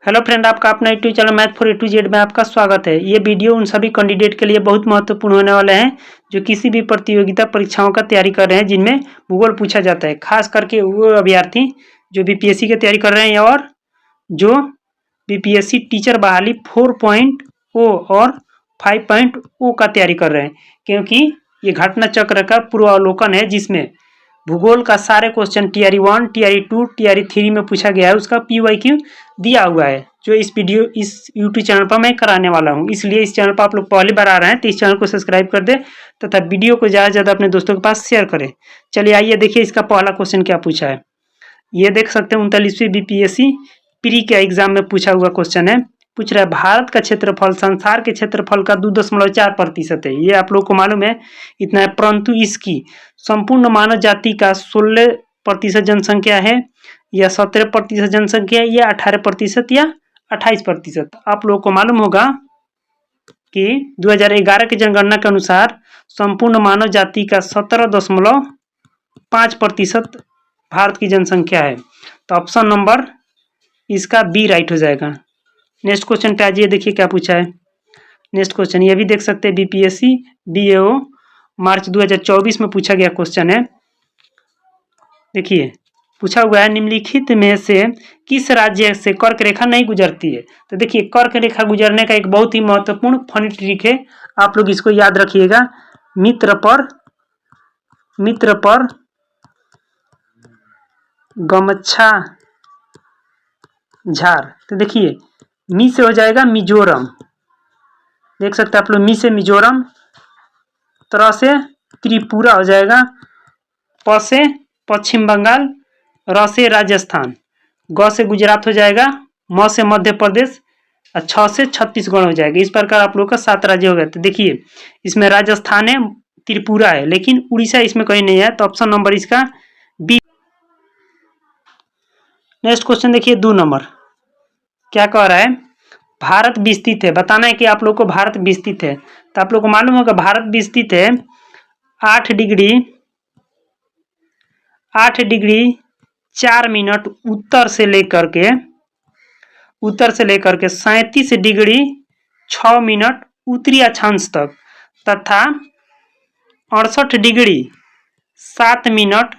Hello friend, आपका अपना YouTube channel math for A to Z में आपका स्वागत है। ये वीडियो उन सभी कैंडिडेट के लिए बहुत महत्वपूर्ण होने वाले हैं जो किसी भी प्रतियोगिता परीक्षाओं का तैयारी कर रहे हैं जिनमें भूगोल पूछा जाता है। खास करके वो अभ्यर्थी जो बीपीएससी की तैयारी कर रहे हैं और जो बीपीएससी टीचर बहाली 4.0 और 5.0 का तैयारी कर रहे हैं, क्योंकि ये घटना चक्र का पूर्वावलोकन है जिसमें भूगोल का सारे क्वेश्चन टीआरई 1, टीआरई 2, टीआरई 3 में पूछा गया है। उसका पीवाईक्यू दिया हुआ है जो इस यूट्यूब चैनल पर मैं कराने वाला हूं। इसलिए इस चैनल पर आप लोग पहली बार आ रहे हैं तो इस चैनल को सब्सक्राइब कर दे तथा वीडियो को ज़्यादा से ज़्यादा अपने दोस्तों के पास शेयर करें। चलिए आइए देखिए इसका पहला क्वेश्चन क्या पूछा है। ये देख सकते हैं 39वीं बीपीएससी प्री के एग्जाम में पूछा हुआ क्वेश्चन है। पूछ रहा है भारत का क्षेत्रफल संसार के क्षेत्रफल का 2.4% है। ये आप लोग को मालूम है इतना है, परंतु इसकी संपूर्ण मानव जाति का 16% जनसंख्या है या 17% जनसंख्या या 18% या 28%। आप लोगों को मालूम होगा कि 2011 की जनगणना के अनुसार संपूर्ण मानव जाति का 17.5% भारत की जनसंख्या है। तो ऑप्शन नंबर इसका बी राइट हो जाएगा। नेक्स्ट क्वेश्चन पे आ जाइए, देखिए क्या पूछा है। नेक्स्ट क्वेश्चन ये भी देख सकते हैं, बीपीएससी बीएओ मार्च 2024 में पूछा गया क्वेश्चन है। देखिए पूछा हुआ है निम्नलिखित में से किस राज्य से कर्क रेखा नहीं गुजरती है। तो देखिए कर्क रेखा गुजरने का एक बहुत ही महत्वपूर्ण फनी ट्रिक है, आप लोग इसको याद रखिएगा। मित्र पर गमछा झार। तो देखिए मी से हो जाएगा मिजोरम, देख सकते हैं आप लोग, मी से मिजोरम, त्र से त्रिपुरा हो जाएगा, प से पश्चिम बंगाल, र से राजस्थान, ग से गुजरात हो जाएगा, म से मध्य प्रदेश और छ से छत्तीसगढ़ हो जाएगा। इस प्रकार आप लोग का 7 राज्य हो गए। तो देखिए इसमें राजस्थान है, त्रिपुरा है, लेकिन उड़ीसा इसमें कहीं नहीं है, तो ऑप्शन नंबर इसका बी। नेक्स्ट क्वेश्चन देखिए 2 नंबर क्या कह रहा है। भारत विस्तृत है, बताना है कि आप लोग को भारत विस्तृत है। तो आप लोग को मालूम होगा भारत विस्तृत है 8 डिग्री 4 मिनट उत्तर से लेकर के 37 डिग्री 6 मिनट उत्तरी अक्षांश तक तथा 68 डिग्री 7 मिनट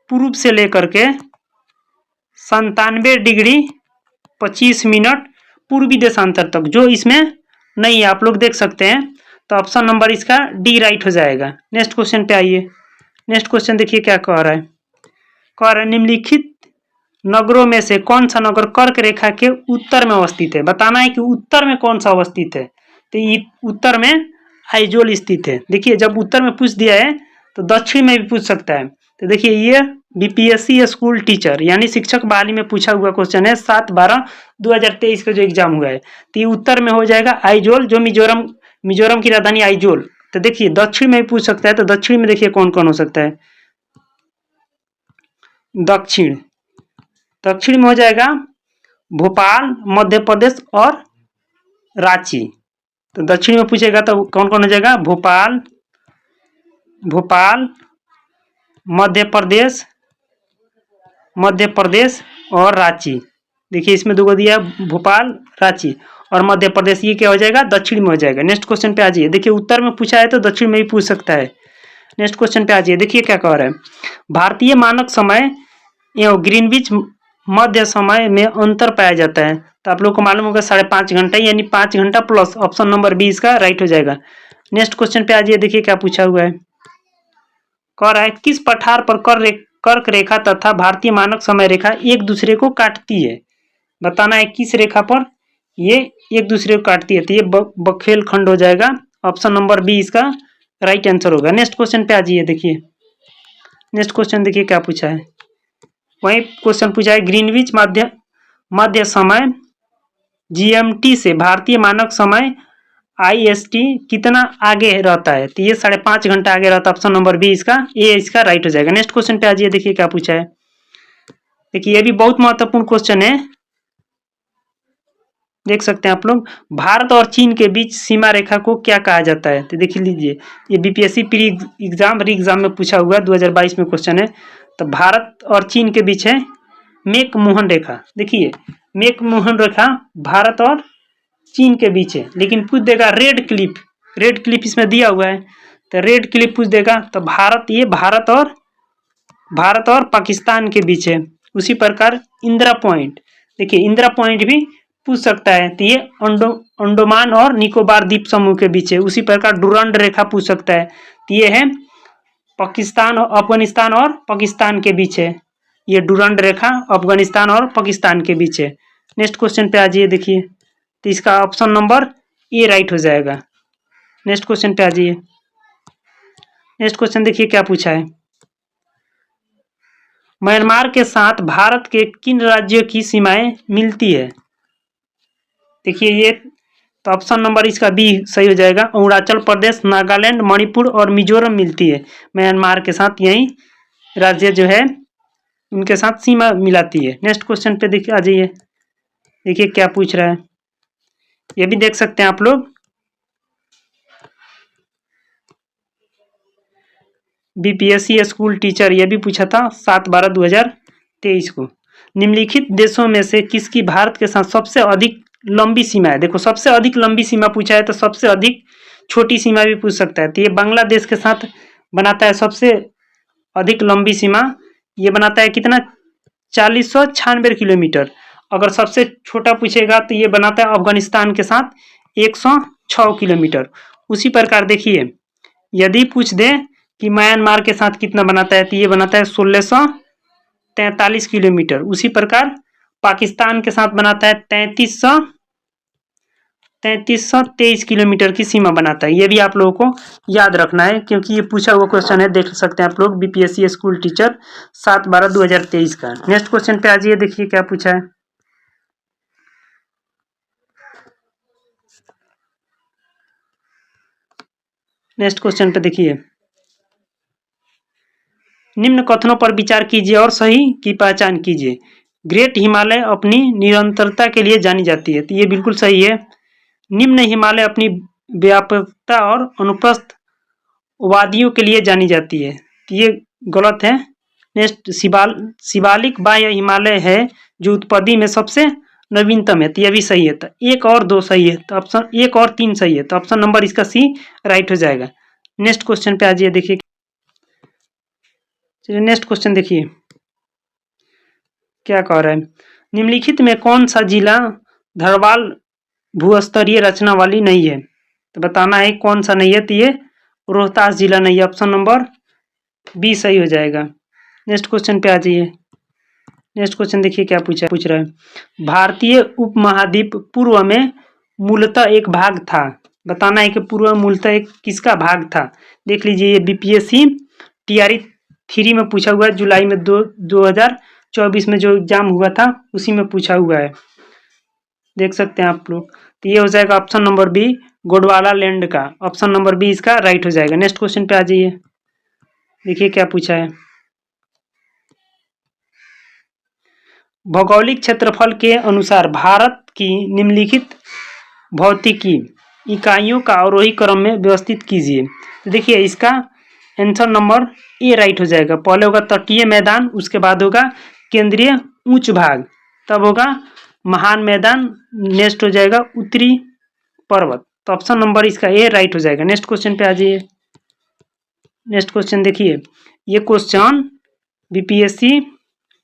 पूर्व से लेकर के 97 डिग्री 25 मिनट पूर्वी देशांतर तक, जो इसमें नहीं है, आप लोग देख सकते हैं। तो ऑप्शन नंबर इसका डी राइट हो जाएगा। नेक्स्ट क्वेश्चन पे आइए। नेक्स्ट क्वेश्चन देखिए क्या कह रहा है। निम्नलिखित नगरों में से कौन सा नगर कर्क रेखा के उत्तर में अवस्थित है। बताना है कि उत्तर में कौन सा अवस्थित है। तो उत्तर में आइजोल स्थित है। देखिए जब उत्तर में पूछ दिया है तो दक्षिण में भी पूछ सकता है। तो देखिए ये बीपीएससी स्कूल टीचर यानी शिक्षक बहाली में पूछा हुआ क्वेश्चन है 7/12/2023 का जो एग्जाम हुआ है। तो ये उत्तर में हो जाएगा आइजोल, जो मिजोरम की राजधानी आइजोल। तो देखिए दक्षिण में भी पूछ सकता है, तो दक्षिण में देखिए कौन कौन हो सकता है। दक्षिण में हो जाएगा भोपाल, मध्य प्रदेश और रांची। तो दक्षिण में पूछेगा तो कौन कौन हो जाएगा, भोपाल, मध्य प्रदेश और रांची। देखिए इसमें 2 दिया, भोपाल, रांची और मध्य प्रदेश। ये क्या हो जाएगा, दक्षिण में हो जाएगा। नेक्स्ट क्वेश्चन पे आ जाइए। देखिए उत्तर में पूछा है तो दक्षिण में भी पूछ सकता है। नेक्स्ट क्वेश्चन पे आ जाइए, देखिए क्या कह रहा है। भारतीय मानक समय एवं ग्रीनविच मध्य समय में अंतर पाया जाता है। तो आप लोग को मालूम होगा 5.5 घंटा यानी 5 घंटा प्लस। ऑप्शन नंबर बी इसका राइट हो जाएगा। नेक्स्ट क्वेश्चन पे आ जाइए, देखिए क्या पूछा हुआ है। कह रहा है किस पठार पर कर्क रेखा तथा भारतीय मानक समय रेखा एक दूसरे को काटती है। बताना है किस रेखा पर ये एक दूसरे को काटती है। तो ये बखेल खंड हो जाएगा। ऑप्शन नंबर बी इसका राइट आंसर होगा। नेक्स्ट क्वेश्चन पे आ जाइए। देखिए नेक्स्ट क्वेश्चन देखिए क्या पूछा है। वही क्वेश्चन पूछा है ग्रीनविच मध्य समय जीएमटी से भारतीय मानक समय आईएसटी कितना आगे रहता है। तो ये 5.5 घंटा आगे रहता है। ऑप्शन नंबर बी इसका इसका राइट हो जाएगा। नेक्स्ट क्वेश्चन पे आ जाइए, देखिए क्या पूछा है। देखिए ये भी बहुत महत्वपूर्ण क्वेश्चन है, देख सकते हैं आप लोग। भारत और चीन के बीच सीमा रेखा को क्या कहा जाता है। तो देख लीजिए ये बीपीएससी प्री एग्जाम में पूछा हुआ 2022 में क्वेश्चन है। तो भारत और चीन के बीच है मैकमोहन रेखा। देखिए मैकमोहन रेखा भारत और चीन के बीच है, लेकिन पूछ देगा रेड क्लिफ, रेड क्लिफ इसमें दिया हुआ है तो रेड क्लिफ पूछ देगा तो भारत, ये भारत और पाकिस्तान के बीच है। उसी प्रकार इंदिरा पॉइंट, देखिए इंदिरा पॉइंट भी पूछ सकता है तो ये अंडोमान और निकोबार द्वीप समूह के बीच है। उसी प्रकार डुरंड रेखा पूछ सकता है तो ये है पाकिस्तान, अफगानिस्तान और पाकिस्तान के बीच है। ये डुरंड रेखा अफगानिस्तान और पाकिस्तान के बीच है। नेक्स्ट क्वेश्चन पे आ जाइए। देखिए तो इसका ऑप्शन नंबर ए राइट हो जाएगा। नेक्स्ट क्वेश्चन पे आ जाइए। नेक्स्ट क्वेश्चन देखिए क्या पूछा है। म्यांमार के साथ भारत के किन राज्यों की सीमाएं मिलती है? देखिए ये तो ऑप्शन नंबर इसका बी सही हो जाएगा। अरुणाचल प्रदेश, नागालैंड, मणिपुर और मिजोरम मिलती है म्यांमार के साथ, यही राज्य जो है उनके साथ सीमा मिलाती है। नेक्स्ट क्वेश्चन पे देखिए आ जाइए। देखिए क्या पूछ रहा है, ये भी देख सकते हैं आप लोग। बीपीएससी स्कूल टीचर, ये भी पूछा था 7/12/2023 को। निम्नलिखित देशों में से किसकी भारत के साथ सबसे अधिक लंबी सीमा है? देखो सबसे अधिक लंबी सीमा पूछा है तो सबसे अधिक छोटी सीमा भी पूछ सकता है। तो ये बांग्लादेश के साथ बनाता है सबसे अधिक लंबी सीमा। ये बनाता है कितना, 4096 किलोमीटर। अगर सबसे छोटा पूछेगा तो ये बनाता है अफगानिस्तान के साथ 106 किलोमीटर। उसी प्रकार देखिए यदि पूछ दे कि म्यांमार के साथ कितना बनाता है तो ये बनाता है 1643 किलोमीटर। उसी प्रकार पाकिस्तान के साथ बनाता है 3323 किलोमीटर की सीमा बनाता है। ये भी आप लोगों को याद रखना है क्योंकि ये पूछा हुआ क्वेश्चन है, देख सकते हैं आप लोग। बीपीएससी स्कूल टीचर 7/12/2023 का। नेक्स्ट क्वेश्चन पे आ जाइए। देखिए क्या पूछा है। नेक्स्ट क्वेश्चन पे देखिए, निम्न कथनों पर विचार कीजिए और सही की पहचान कीजिए। ग्रेट हिमालय अपनी निरंतरता के लिए जानी जाती है, तो ये बिल्कुल सही है। निम्न हिमालय अपनी व्यापकता और अनुप्रस्थ वादियों के लिए जानी जाती है, तो ये गलत है। नेक्स्ट शिवालिक बाह्य हिमालय है जो उत्पत्ति में सबसे नवीनतम है, तो यह भी सही है। तो 1 और 2 सही है, तो ऑप्शन 1 और 3 सही है, तो ऑप्शन नंबर इसका सी राइट हो जाएगा। नेक्स्ट क्वेश्चन पे आ जाइए। देखिए चलिए नेक्स्ट क्वेश्चन देखिए क्या कह रहा है। निम्नलिखित में कौन सा जिला धरवाल भूस्तरीय रचना वाली नहीं है? तो बताना है कौन सा नहीं है, तो ये रोहतास जिला नहीं है। ऑप्शन नंबर बी सही हो जाएगा। नेक्स्ट क्वेश्चन पे आ जाइए। नेक्स्ट क्वेश्चन देखिए क्या पूछ रहा है। भारतीय उपमहाद्वीप पूर्व में मूलतः एक भाग था। बताना है कि पूर्व में मूलतः एक किसका भाग था। देख लीजिए ये बीपीएससी टीआरई 3 में पूछा हुआ है। जुलाई में 2024 में जो एग्जाम हुआ था उसी में पूछा हुआ है, देख सकते हैं आप लोग। तो ये हो जाएगा ऑप्शन नंबर बी, गोडवाला लैंड का। ऑप्शन नंबर बी इसका राइट हो जाएगा। नेक्स्ट क्वेश्चन पे आ जाइए। देखिए क्या पूछा है। भौगोलिक क्षेत्रफल के अनुसार भारत की निम्नलिखित भौतिकी इकाइयों का अवरोही क्रम में व्यवस्थित कीजिए। तो देखिए इसका आंसर नंबर ए राइट हो जाएगा। पहले होगा तटीय मैदान, उसके बाद होगा केंद्रीय उच्च भाग, तब होगा महान मैदान, नेक्स्ट हो जाएगा उत्तरी पर्वत। तो ऑप्शन नंबर इसका ए राइट हो जाएगा। नेक्स्ट क्वेश्चन पे आ जाइए। नेक्स्ट क्वेश्चन देखिए, ये क्वेश्चन बीपीएससी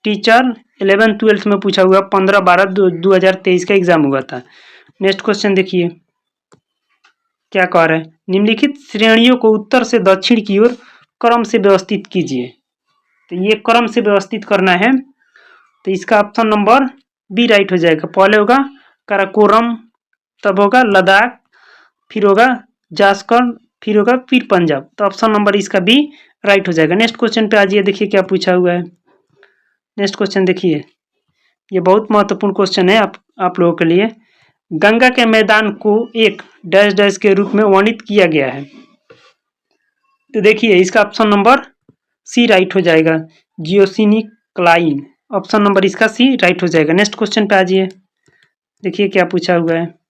टीचर 11th-12th में पूछा हुआ 15/12/2023 का एग्जाम हुआ था। नेक्स्ट क्वेश्चन देखिए क्या कह रहा है। निम्नलिखित श्रेणियों को उत्तर से दक्षिण की ओर क्रम से व्यवस्थित कीजिए। तो ये क्रम से व्यवस्थित करना है, तो इसका ऑप्शन नंबर बी राइट हो जाएगा। पहले होगा काराकोरम, तब होगा लद्दाख, फिर होगा जास्कर, फिर होगा फिर पंजाब। तो ऑप्शन नंबर इसका बी राइट हो जाएगा। नेक्स्ट क्वेश्चन पे आ जाइए। देखिए क्या पूछा हुआ है। नेक्स्ट क्वेश्चन देखिए, ये बहुत महत्वपूर्ण क्वेश्चन है आप लोगों के लिए। गंगा के मैदान को एक डैश डैश के रूप में वर्णित किया गया है। तो देखिए इसका ऑप्शन नंबर सी राइट हो जाएगा, जियोसिनिक्लाइन। ऑप्शन नंबर इसका सी राइट हो जाएगा। नेक्स्ट क्वेश्चन पे आ जाइए। देखिए क्या पूछा हुआ है।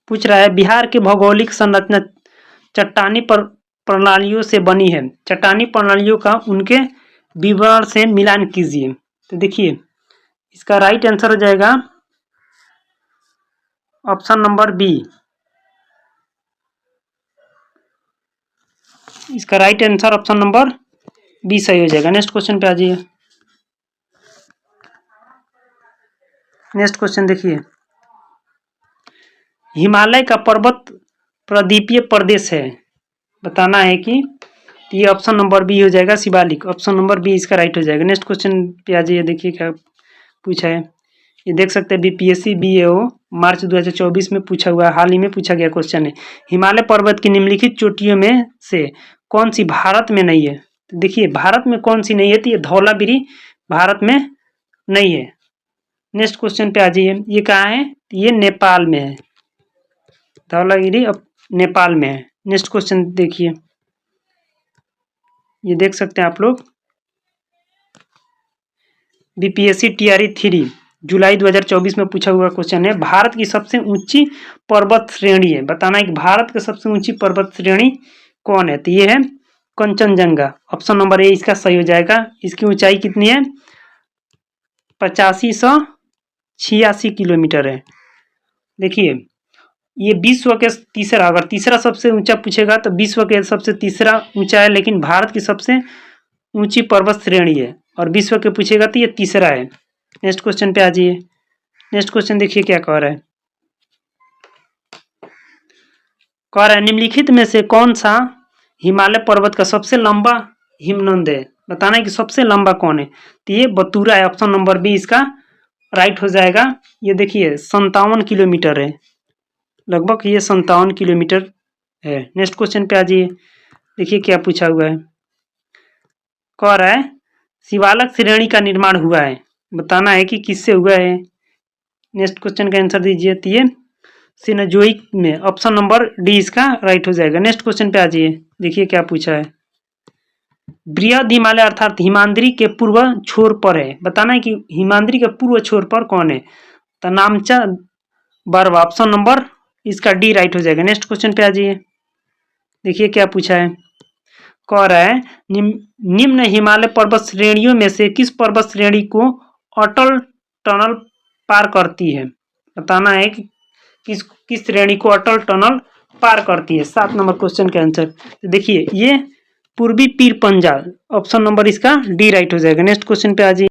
पूछ रहा है बिहार के भौगोलिक संरचना चट्टानी प्रणालियों से बनी है। चट्टानी प्रणालियों का उनके विवरण से मिलान कीजिए। तो देखिए इसका राइट आंसर हो जाएगा ऑप्शन नंबर बी। इसका right answer option number B सही हो जाएगा। नेक्स्ट क्वेश्चन पे आ जाइए। नेक्स्ट क्वेश्चन देखिए, हिमालय का पर्वत प्रदीपीय प्रदेश है, बताना है कि ये ऑप्शन नंबर बी हो जाएगा शिवालिक। ऑप्शन नंबर बी इसका राइट हो जाएगा। नेक्स्ट क्वेश्चन पे आ जाइए। देखिए क्या पूछा है, ये देख सकते हैं बीपीएससी बीएओ मार्च 2024 में पूछा हुआ, हाल ही में पूछा गया क्वेश्चन है। हिमालय पर्वत की निम्नलिखित चोटियों में से कौन सी भारत में नहीं है? तो देखिए भारत में कौन सी नहीं है, तो ये धौलागिरी भारत में नहीं है। नेक्स्ट क्वेश्चन पे आ जाइए, ये कहाँ है? ये नेपाल में है। धौलागिरी अब नेपाल में है। नेक्स्ट क्वेश्चन देखिए, ये देख सकते हैं आप लोग, बीपीएससी टीआरई 3 जुलाई 2024 में पूछा हुआ क्वेश्चन है। भारत की सबसे ऊंची पर्वत श्रेणी है, बताना है कि भारत की सबसे ऊंची पर्वत श्रेणी कौन है? तो ये है कंचनजंगा। ऑप्शन नंबर ए इसका सही हो जाएगा। इसकी ऊंचाई कितनी है? 8586 किलोमीटर है। देखिए ये विश्व के तीसरा, अगर तीसरा सबसे ऊंचा पूछेगा तो विश्व के सबसे तीसरा ऊंचा है, लेकिन भारत की सबसे ऊंची पर्वत श्रेणी है, और विश्व के पूछेगा तो ये तीसरा है। नेक्स्ट क्वेश्चन पे आ जाइए। नेक्स्ट क्वेश्चन देखिए क्या कह रहा है। कह रहा है निम्नलिखित में से कौन सा हिमालय पर्वत का सबसे लंबा हिमनद है? बताना है कि सबसे लंबा कौन है? तो ये बतूरा है। ऑप्शन नंबर बी इसका राइट हो जाएगा। ये देखिए 57 किलोमीटर है, लगभग ये 57 किलोमीटर है। नेक्स्ट क्वेश्चन पे आ जाइए। देखिए क्या पूछा हुआ है। कह रहा है शिवालिक श्रेणी का निर्माण हुआ है, बताना है कि किससे हुआ है। नेक्स्ट क्वेश्चन का आंसर दीजिए। तो ये सिनोजोइक में, ऑप्शन नंबर डी इसका राइट हो जाएगा। नेक्स्ट क्वेश्चन पे आ जाइए। देखिए क्या पूछा है। बृहद हिमालय अर्थात हिमाद्री के पूर्व छोर पर है, बताना है कि हिमाद्री के पूर्व छोर पर कौन है? तो नामचा बर्वा। ऑप्शन नंबर इसका डी राइट हो जाएगा। नेक्स्ट क्वेश्चन पे आ जाइए। देखिए क्या पूछा है। कह रहा है निम्न हिमालय पर्वत श्रेणियों में से किस पर्वत श्रेणी को अटल टनल पार करती है? बताना है कि किस श्रेणी को अटल टनल पार करती है। 7 नंबर क्वेश्चन का आंसर। तो देखिए ये पूर्वी पीर पंजाल। ऑप्शन नंबर इसका डी राइट हो जाएगा। नेक्स्ट क्वेश्चन पे आ जाइए।